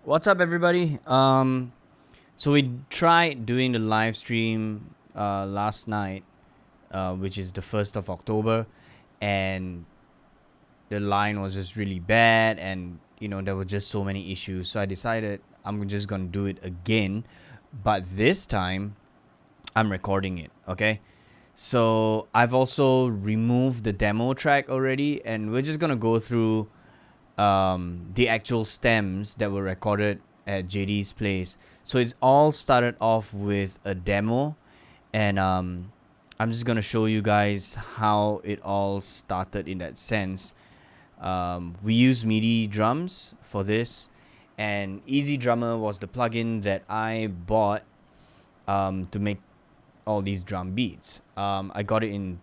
What's up, everybody? So we tried doing the live stream last night, which is the 1st of October, and the line was just really bad, and there were just so many issues. So I decided I'm just gonna do it again, but this time I'm recording it. Okay. So I've also removed the demo track already, and we're just gonna go through the actual stems that were recorded at JD's place. So it's all started off with a demo, and I'm just gonna show you guys how it all started in that sense. We use MIDI drums for this, and Easy Drummer was the plugin that I bought to make all these drum beats. I got it in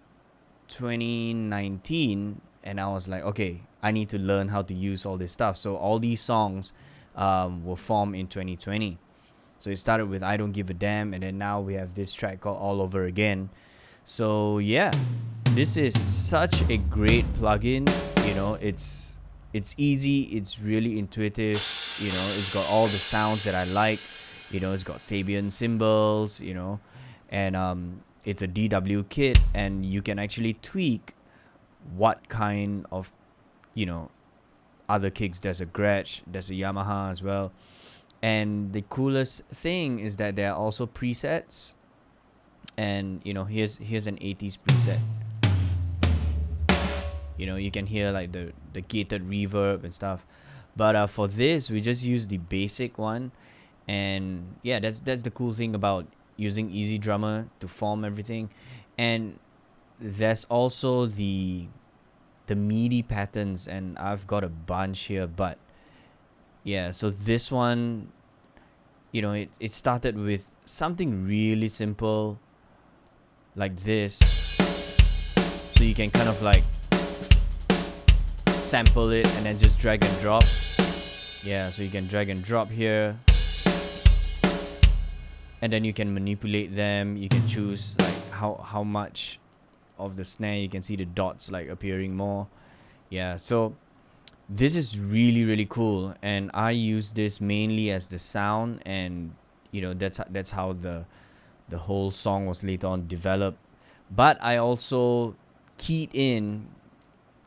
2019, and I was like, okay, I need to learn how to use all this stuff. So all these songs were formed in 2020. So it started with I Don't Give a Damn, and then now we have this track called All Over Again. So yeah, this is such a great plugin. It's easy, it's really intuitive. It's got all the sounds that I like. It's got Sabian cymbals, and it's a DW kit, and you can actually tweak what kind of other kicks. There's a Gretsch, there's a Yamaha as well, and the coolest thing is that there are also presets, and here's an 80s preset. You can hear like the gated reverb and stuff, but for this we just use the basic one. And yeah, that's the cool thing about using Easy Drummer to form everything. And there's also the MIDI patterns, and I've got a bunch here. But yeah, so this one, it started with something really simple like this, so you can kind of like sample it and then just drag and drop. Yeah, so you can drag and drop here, and then you can manipulate them. You can choose like how much of the snare. You can see the dots like appearing more. Yeah, so this is really cool, and I use this mainly as the sound, and that's how the whole song was later on developed. But I also keyed in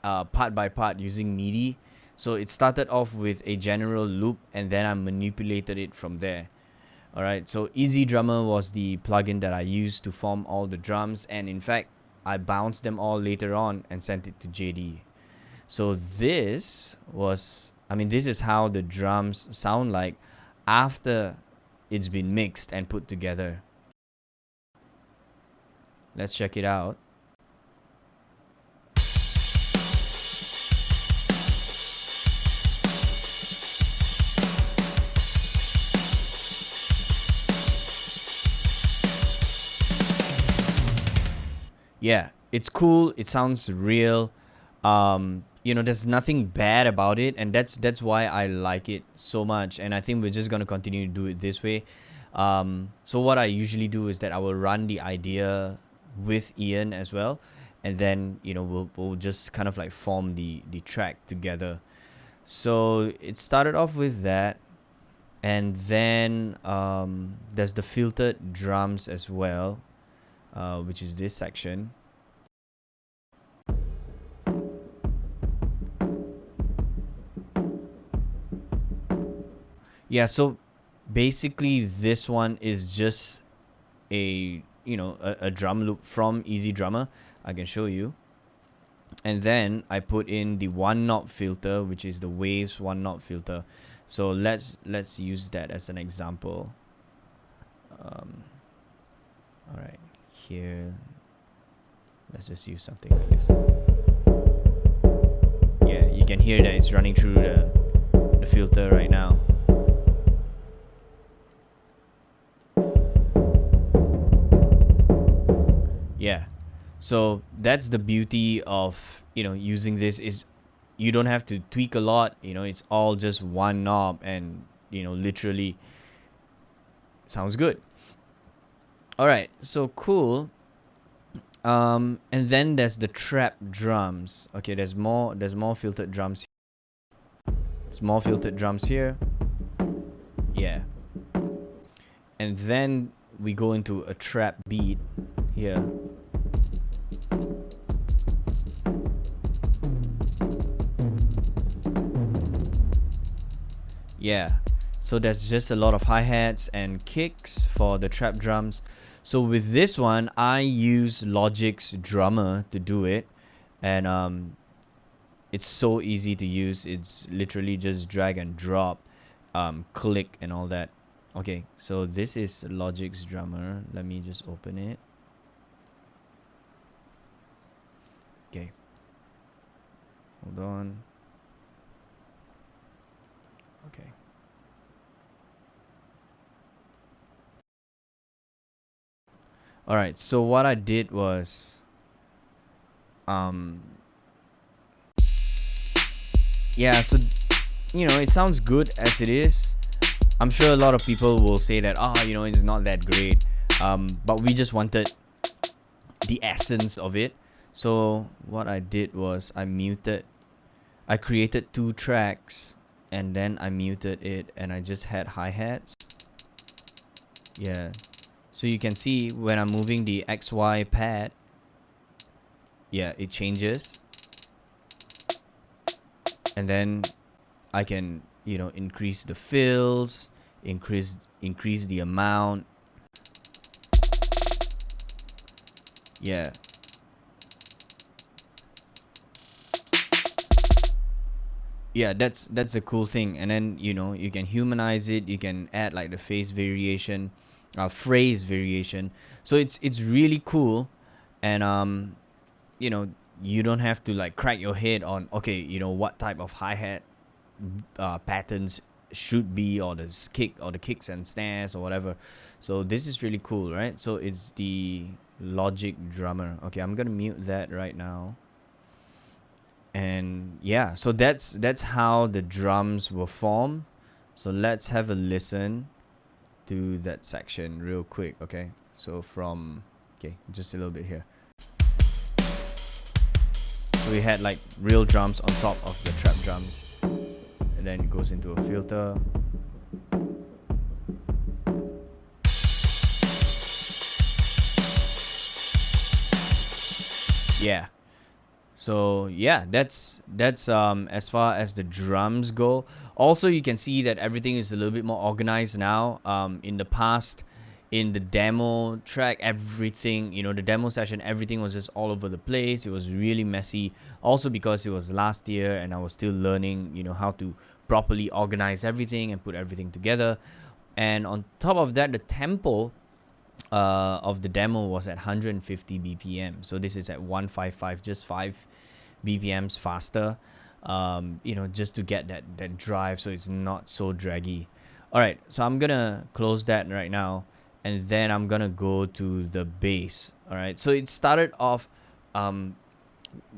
part by part using MIDI. So it started off with a general loop, and then I manipulated it from there. Alright, so Easy Drummer was the plugin that I used to form all the drums, and in fact I bounced them all later on and sent it to JD. So this is how the drums sound like after it's been mixed and put together. Let's check it out. Yeah, it's cool. It sounds real. There's nothing bad about it, and that's why I like it so much. And I think we're just gonna continue to do it this way. So what I usually do is that I will run the idea with Ian as well, and then we'll just kind of like form the track together. So it started off with that, and then there's the filtered drums as well, which is this section. Yeah, so basically this one is just a drum loop from Easy Drummer. I can show you. And then I put in the 1-knob filter, which is the Waves 1-knob filter. So let's use that as an example. All right, here, let's just use something like this. Yeah, you can hear that it's running through the filter right now. Yeah, so that's the beauty of using this, is you don't have to tweak a lot. It's all just one knob, and literally sounds good. All right, so cool. And then there's the trap drums. Okay, there's more filtered drums. There's more filtered drums here. Yeah. And then we go into a trap beat here. Yeah. So there's just a lot of hi-hats and kicks for the trap drums. So with this one, I use Logic's drummer to do it. And it's so easy to use. It's literally just drag and drop, click and all that. Okay, so this is Logic's drummer. Let me just open it. Okay. Hold on. Okay. Alright, so what I did was yeah, so it sounds good as it is. I'm sure a lot of people will say that it's not that great. But we just wanted the essence of it. So what I did was I created 2 tracks and then I muted it and I just had hi-hats. Yeah. So you can see when I'm moving the XY pad, yeah, it changes. And then I can, increase the fills, increase the amount. Yeah. Yeah, that's a cool thing. And then you can humanize it. You can add like the phrase variation. So it's really cool. And you don't have to like crack your head on what type of hi-hat patterns should be, or the kicks and snares or whatever. So this is really cool, right? So it's the Logic drummer. Okay, I'm gonna mute that right now. And yeah, so that's how the drums were formed. So let's have a listen to that section real quick. Okay, so just a little bit here. So we had like real drums on top of the trap drums, and then it goes into a filter. Yeah. So yeah, that's as far as the drums go. Also, you can see that everything is a little bit more organized now. In the past, in the demo track, everything, the demo session, everything was just all over the place. It was really messy. Also because it was last year and I was still learning, how to properly organize everything and put everything together. And on top of that, the tempo of the demo was at 150 BPM. So this is at 155, just 5 BPMs faster, just to get that drive so it's not so draggy. All right, so I'm gonna close that right now, and then I'm gonna go to the bass. All right, so it started off when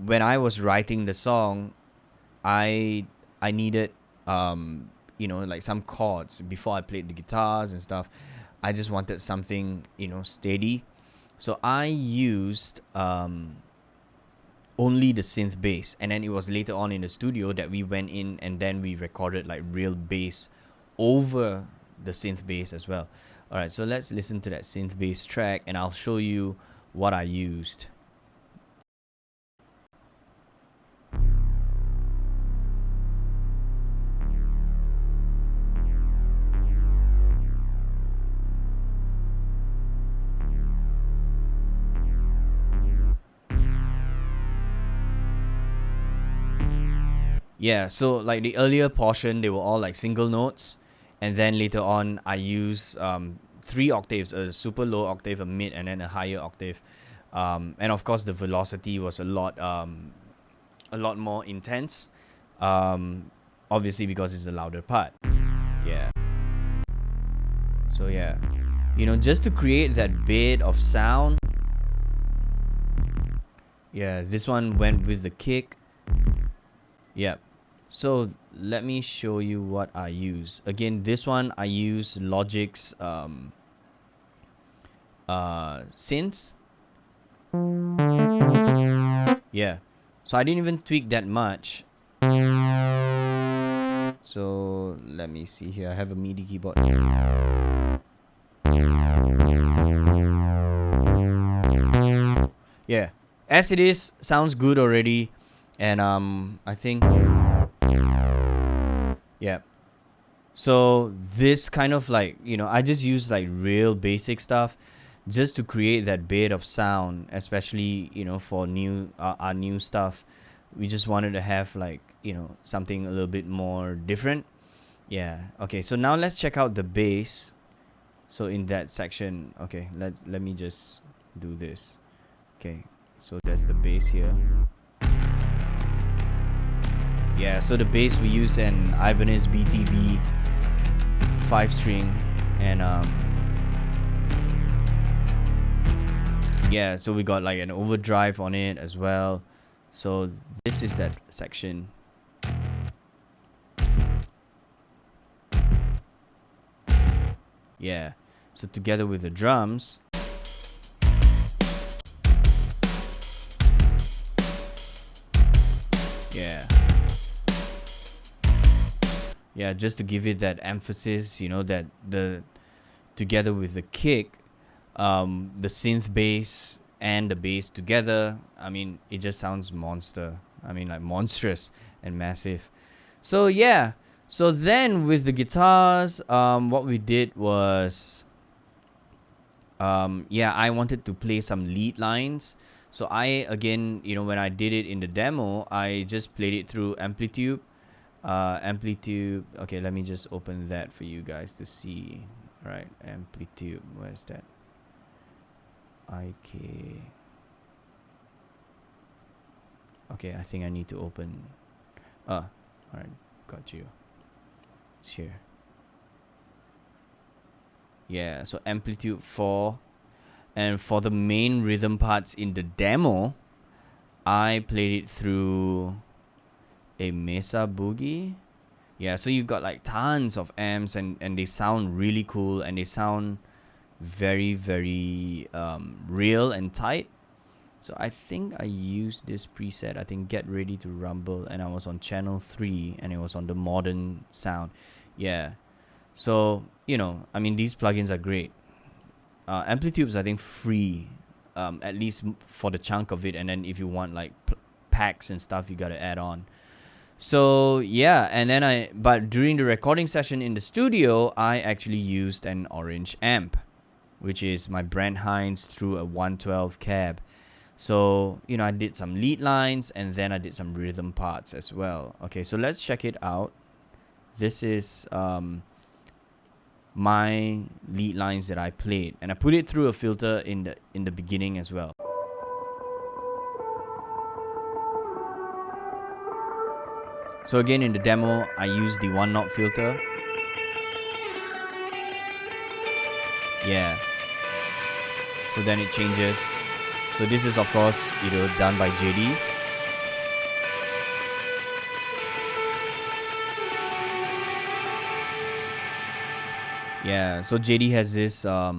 I was writing the song, I needed like some chords before I played the guitars and stuff. I just wanted something steady, so I used only the synth bass, and then it was later on in the studio that we went in and then we recorded like real bass over the synth bass as well. All right, so let's listen to that synth bass track and I'll show you what I used. Yeah, so like the earlier portion, they were all like single notes, and then later on, I use 3 octaves: a super low octave, a mid, and then a higher octave. And of course, the velocity was a lot more intense. Obviously, because it's a louder part. Yeah. So yeah, just to create that bit of sound. Yeah, this one went with the kick. Yep. So let me show you what I use. Again, this one I use Logic's synth. Yeah. So I didn't even tweak that much. So let me see here. I have a MIDI keyboard. Yeah, as it is, sounds good already, and I think, yeah. So this kind of like, you know, I just use like real basic stuff just to create that bit of sound, especially, you know, for our new stuff. We just wanted to have like, you know, something a little bit more different. Yeah. Okay, so now let's check out the bass. So in that section, okay, let me just do this. Okay, so there's the bass here. Yeah, so the bass, we use an Ibanez BTB 5-string, and yeah, so we got like an overdrive on it as well. So this is that section. Yeah, so together with the drums, yeah, just to give it that emphasis, you know, that the together with the kick, the synth bass and the bass together, I mean, it just sounds monster. I mean, like monstrous and massive. So yeah, so then with the guitars, what we did was, yeah, I wanted to play some lead lines. So I, again, you know, when I did it in the demo, I just played it through Amplitude. Okay, let me just open that for you guys to see. All right, Amplitude, where's that? Okay, I think I need to open. All right, got you. It's here. Yeah, so Amplitude 4. And for the main rhythm parts in the demo, I played it through a Mesa Boogie. Yeah, so you've got like tons of amps, and they sound really cool, and they sound very, very real and tight. So I think I used this preset, I think Get Ready to Rumble, and I was on channel 3, and it was on the modern sound. Yeah, so, you know, I mean, these plugins are great. Amplitude's, I think, free, at least for the chunk of it, and then if you want like packs and stuff, you gotta add on. So yeah, and then but during the recording session in the studio, I actually used an orange amp, which is my Brand Heinz through a 112 cab. So, you know, I did some lead lines, and then I did some rhythm parts as well. Okay, so let's check it out. This is my lead lines that I played, and I put it through a filter in the beginning as well. So again, in the demo, I used the 1-knot filter. Yeah. So then it changes. So this is, of course, you know, done by JD. Yeah, so JD has this, I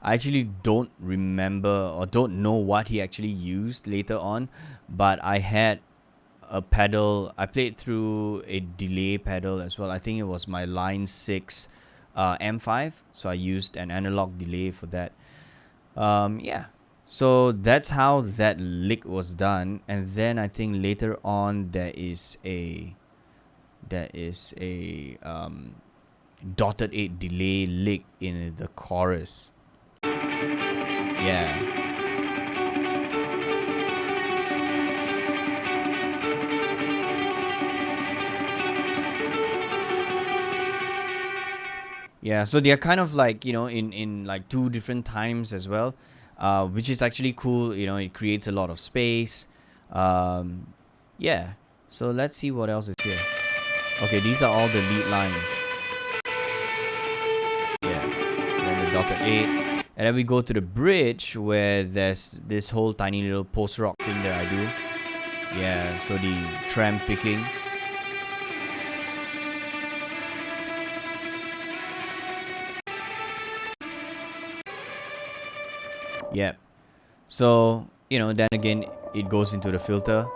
actually don't remember or don't know what he actually used later on, but I had a pedal. I played through a delay pedal as well. I think it was my Line 6 M5, so I used an analog delay for that. Yeah, so that's how that lick was done. And then I think later on there is a dotted 8 delay lick in the chorus. Yeah. Yeah, so they're kind of like, you know, in like 2 different times as well, which is actually cool. You know, it creates a lot of space. Yeah, so let's see what else is here. Okay, these are all the lead lines. Yeah, then the dotted 8. And then we go to the bridge, where there's this whole tiny little post-rock thing that I do. Yeah, so the tram picking. Yep. So, you know, then again, it goes into the filter,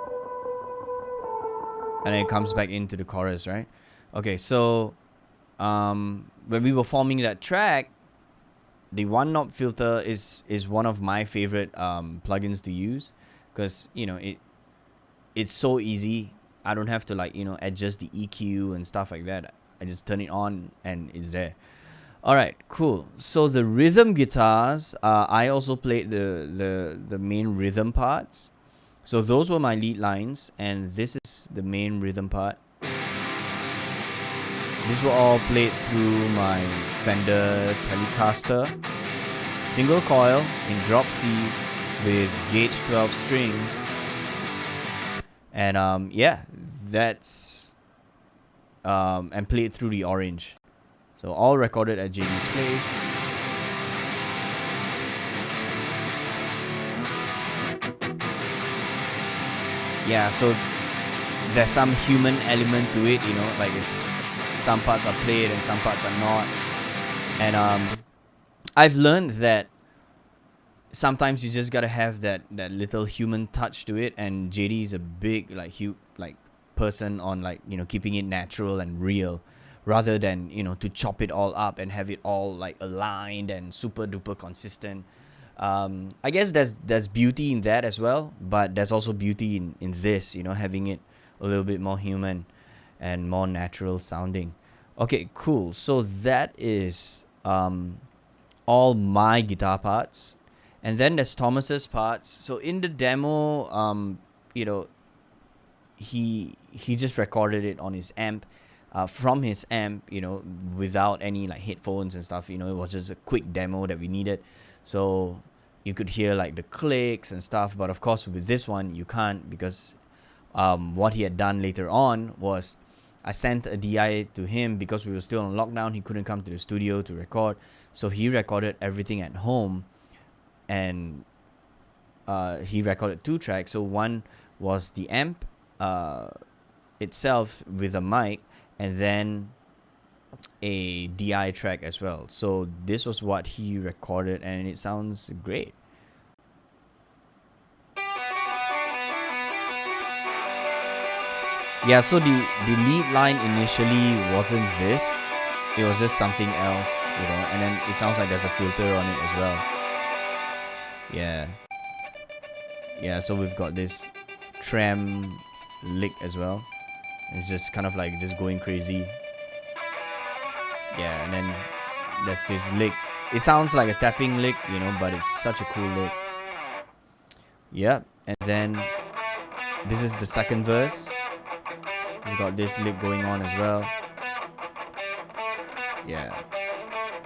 and then it comes back into the chorus, right? Okay, so when we were forming that track, the one knob filter is one of my favorite plugins to use, because it's so easy. I don't have to adjust the EQ and stuff like that. I just turn it on and it's there. All right, cool. So the rhythm guitars, I also played the main rhythm parts. So those were my lead lines, and this is the main rhythm part. These were all played through my Fender Telecaster, single coil in drop C with gauge 12 strings. And yeah, that's and played through the orange. So all recorded at JD's place. Yeah, so there's some human element to it, like it's some parts are played and some parts are not. And I've learned that sometimes you just gotta have that little human touch to it, and JD is a big person on keeping it natural and real, rather than to chop it all up and have it all aligned and super duper consistent. I guess there's beauty in that as well, but there's also beauty in this, having it a little bit more human and more natural sounding. Okay, cool. So that is all my guitar parts. And then there's Thomas's parts. So in the demo, he just recorded it on his amp, from his amp, without any headphones and stuff. It was just a quick demo that we needed. So you could hear the clicks and stuff. But of course, with this one, you can't, because what he had done later on was I sent a DI to him because we were still on lockdown. He couldn't come to the studio to record. So he recorded everything at home. And he recorded 2 tracks. So one was the amp itself with a mic, and then a DI track as well. So this was what he recorded, and it sounds great. Yeah, so the lead line initially wasn't this. It was just something else, and then it sounds like there's a filter on it as well. Yeah, so we've got this trem lick as well. It's just kind of just going crazy. Yeah, and then there's this lick. It sounds like a tapping lick, but it's such a cool lick. Yep, and then this is the second verse. It's got this lick going on as well. Yeah.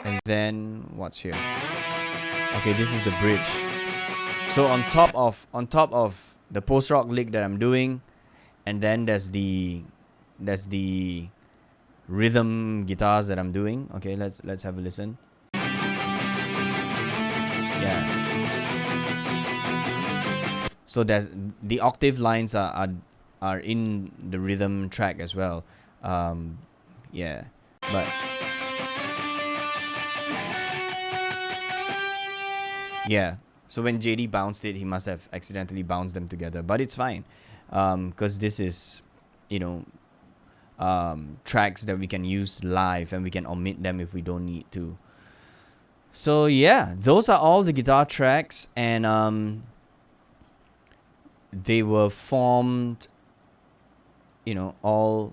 And then what's here? Okay, this is the bridge. So on top of the post-rock lick that I'm doing, and then there's the rhythm guitars that I'm doing. Okay, let's have a listen. Yeah. So there's the octave lines are in the rhythm track as well. Yeah, but yeah. So when JD bounced it, he must have accidentally bounced them together, but it's fine, because this is, tracks that we can use live, and we can omit them if we don't need to. So yeah, those are all the guitar tracks, and they were formed, all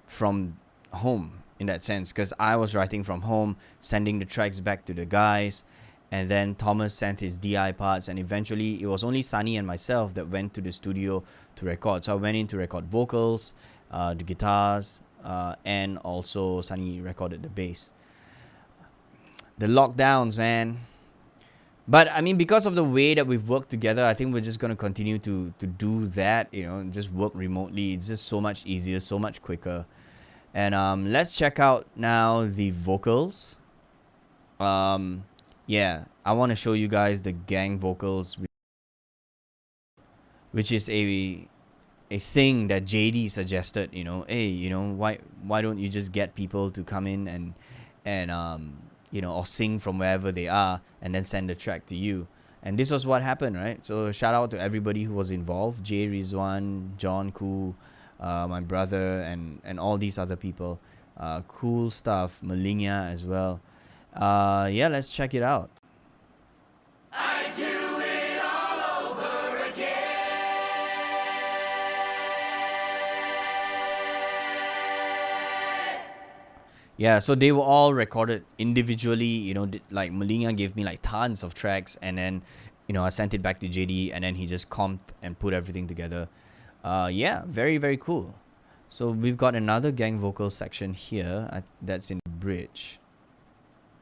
from home in that sense, because I was writing from home, sending the tracks back to the guys. And then Thomas sent his DI parts, and eventually it was only Sunny and myself that went to the studio to record. So I went in to record vocals, the guitars, and also Sunny recorded the bass. The lockdowns, man. But I mean, because of the way that we've worked together, I think we're just going to continue to do that, just work remotely. It's just so much easier, so much quicker. And let's check out now the vocals. Yeah, I want to show you guys the gang vocals, which is a thing that JD suggested. Hey, why don't you just get people to come in and or sing from wherever they are, and then send the track to you. And this was what happened, right? So shout out to everybody who was involved: Jay Rizwan, John Koo, my brother, and all these other people. Cool stuff. Malinga as well. Yeah, let's check it out. I do it all over again. Yeah, so they were all recorded individually. Like Malinga gave me like tons of tracks, and then I sent it back to JD, and then he just comped and put everything together. Yeah, very, very cool. So we've got another gang vocal section here that's in the bridge.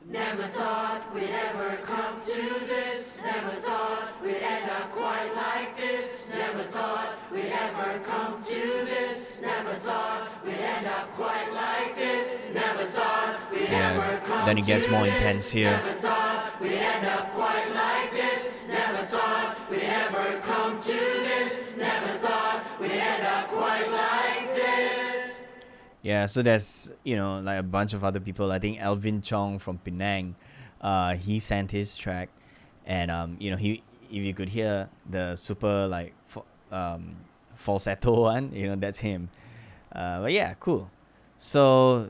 Never thought we'd ever come to this. Never thought we'd end up quite like this. Never thought we'd ever come to this. Never thought we'd end up quite like this. Never thought we'd ever come Then it gets more intense here. Never thought we'd end up quite like this. Never thought we'd ever come to this. Never thought we'd end up quite like this. Yeah, so there's like a bunch of other people. I think Alvin Chong from Penang, he sent his track, and he, if you could hear the super like falsetto one, that's him. But yeah, cool. So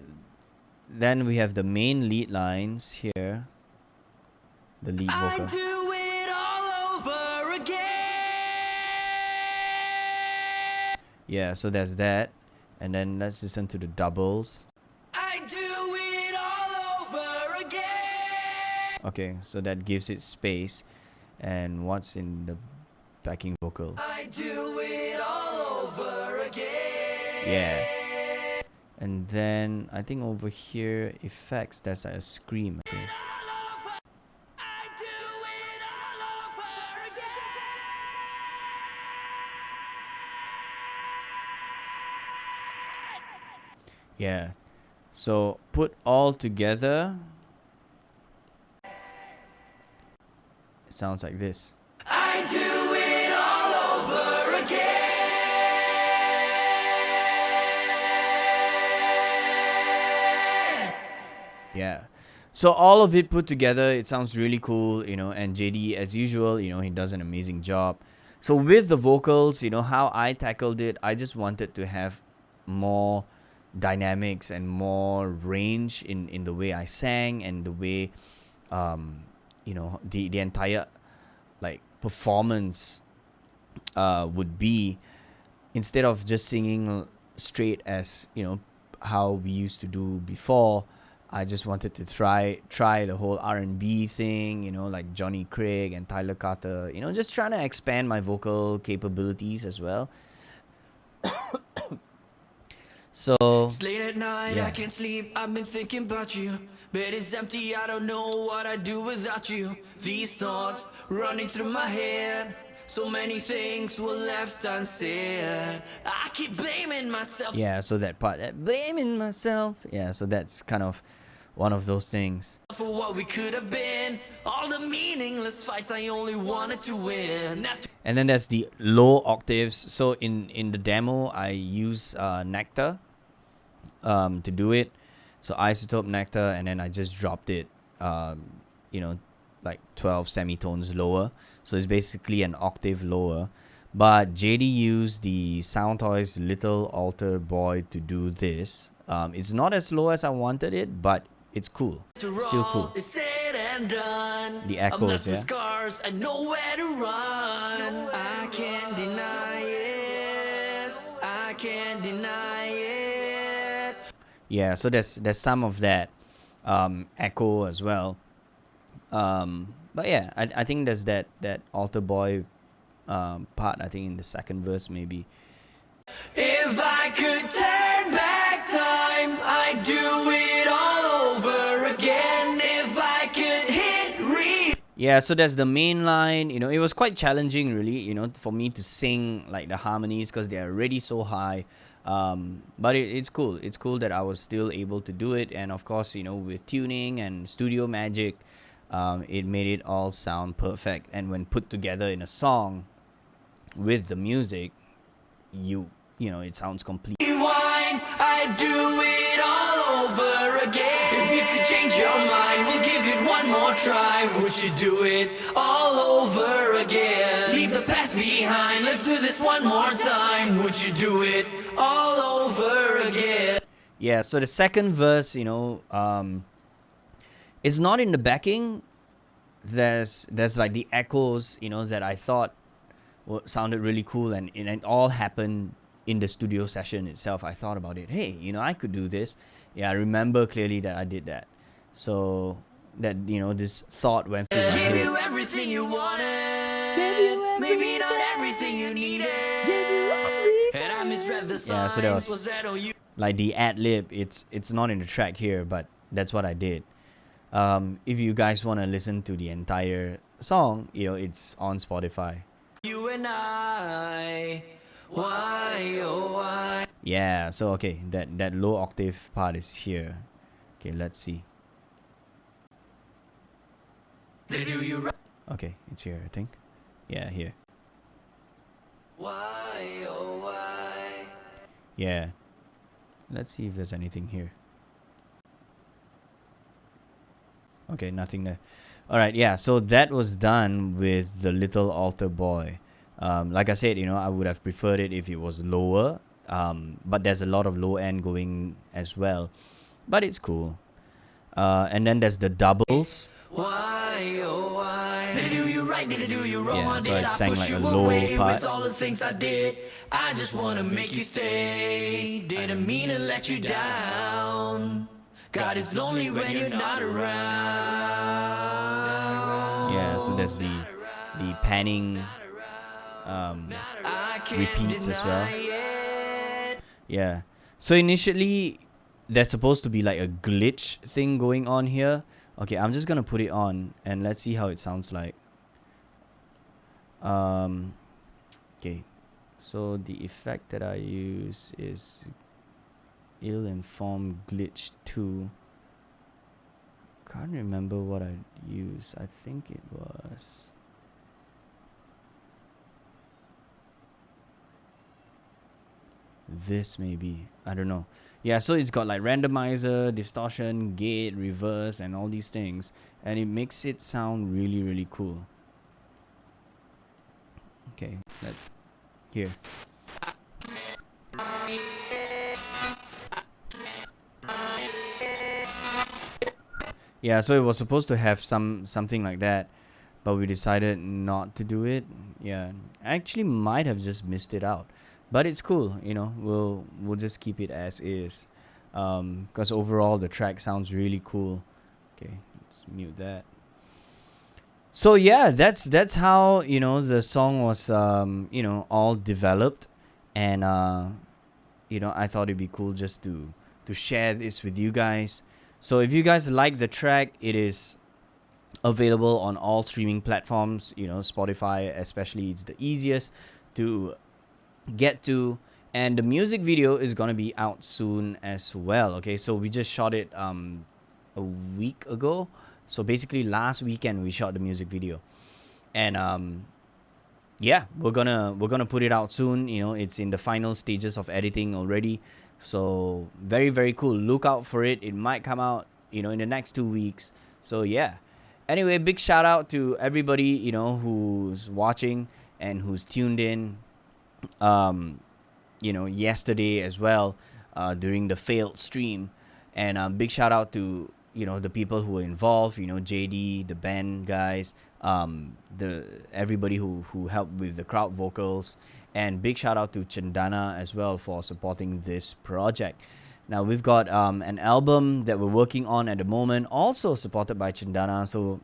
then we have the main lead lines here. The lead vocal. I do it all over again. Yeah, so there's that. And then let's listen to the doubles. I do it all over again. Okay, so that gives it space. And what's in the backing vocals? I do it all over again. Yeah. And then I think over here, effects, there's like a scream, I think. I do it all over again. Yeah. So put all together, it sounds like this. I do it all over again. Yeah. So all of it put together, it sounds really cool, and JD, as usual, he does an amazing job. So with the vocals, how I tackled it, I just wanted to have more dynamics and more range in the way I sang, and the way the entire like performance would be, instead of just singing straight as how we used to do before. I just wanted to try the whole R&B thing, like Johnny Craig and Tyler Carter, just trying to expand my vocal capabilities as well. So It's late at night, yeah. I can't sleep, I've been thinking about you. Bed is empty, I don't know what I'd do without you. These thoughts running through my head, so many things were left unsaid. I keep blaming myself. Yeah, so that part, blaming myself. Yeah, so that's kind of one of those things. For what we could have been, all the meaningless fights I only wanted to win. And then there's the low octaves. So in the demo, I use Nectar to do it. So Isotope Nectar, and then I just dropped it, like 12 semitones lower. So it's basically an octave lower. But JD used the Soundtoys Little Altar Boy to do this. It's not as low as I wanted it, but it's cool. Still cool. It's said and done. The I'm echoes, left with yeah. scars and nowhere to run. I can't deny it. I can't deny it. Yeah, so there's some of that echo as well. But yeah, I think there's that altar boy part, I think in the second verse maybe. If I could turn back time, I'd do it all over again. If I could hit Yeah, so that's the main line. It was quite challenging really, for me to sing like the harmonies, because they're already so high. But it's cool. It's cool that I was still able to do it. And of course, with tuning and studio magic, it made it all sound perfect. And when put together in a song with the music, it sounds complete. rewind, I'd do it all over again. If you could change your mind, we'll give it one more try, would you do it all over again? Leave the past behind, let's do this one more time. Would you do it all over again? Yeah, so the second verse, it's not in the backing. There's like the echoes, that I thought sounded really cool, and it all happened in the studio session itself. I thought about it. Hey, I could do this. Yeah, I remember clearly that I did that. So that this thought went through my head. Give you everything you wanted, maybe not everything you needed. And I misread the signs. Yeah, so that was that on you? like the ad-lib. It's not in the track here, but that's what I did. If you guys want to listen to the entire song, it's on Spotify. You and I, why, oh why? Yeah, so okay, that low octave part is here. Okay, let's see. They do you right. Okay, it's here, I think. Yeah, here. Why, oh why? Yeah. Let's see if there's anything here. Okay, nothing there. Alright, yeah, so that was done with the Little Altar Boy. Like I said, I would have preferred it if it was lower. But there's a lot of low end going as well. But it's cool. And then there's the doubles. Why, oh why? Did I do you right? Did I do you wrong? Yeah, so did I sang push like you a low away part. With all the things I did, I just wanna make you stay. Didn't mean to let you down. God, it's lonely when you're not around. Yeah, so there's the panning repeats as well. Yeah. So initially, there's supposed to be like a glitch thing going on here. Okay, I'm just gonna put it on and let's see how it sounds like. Okay, so the effect that I use is ill-informed glitch 2. Can't remember what I used. I think it was this, maybe. I don't know. Yeah, so it's got like randomizer, distortion, gate, reverse, and all these things, and it makes it sound really, really cool. Okay, let's here. Yeah, so it was supposed to have something like that, but we decided not to do it. Yeah, I actually might have just missed it out. But it's cool, we'll just keep it as is, because overall the track sounds really cool. Okay, let's mute that. So yeah, that's how the song was all developed, and I thought it'd be cool just to share this with you guys. So if you guys like the track, it is available on all streaming platforms. Spotify especially, it's the easiest to get to, and the music video is gonna be out soon as well. Okay, so we just shot it a week ago, so basically last weekend we shot the music video, and yeah, we're gonna put it out soon. It's in the final stages of editing already, so very, very cool. Look out for it. It might come out in the next 2 weeks. So yeah, anyway, big shout out to everybody who's watching and who's tuned in yesterday as well, during the failed stream, and big shout out to the people who were involved, JD, the band guys, everybody who helped with the crowd vocals, and big shout out to Chandana as well for supporting this project. Now we've got an album that we're working on at the moment, also supported by Chandana. So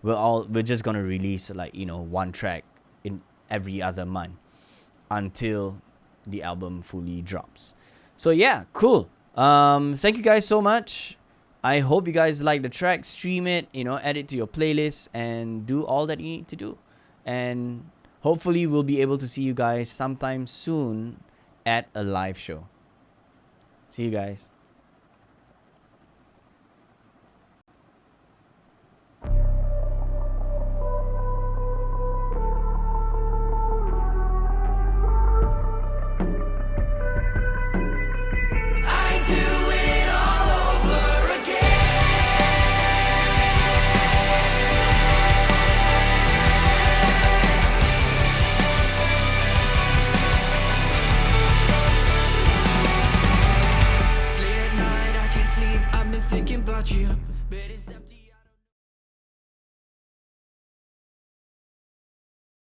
we're just gonna release like one track in every other month until the album fully drops. So yeah, cool. Thank you guys so much. I hope you guys like the track. Stream it, add it to your playlist, and do all that you need to do. And hopefully we'll be able to see you guys sometime soon at a live show. See you guys. I do it all over again. thinking about you, but it's empty.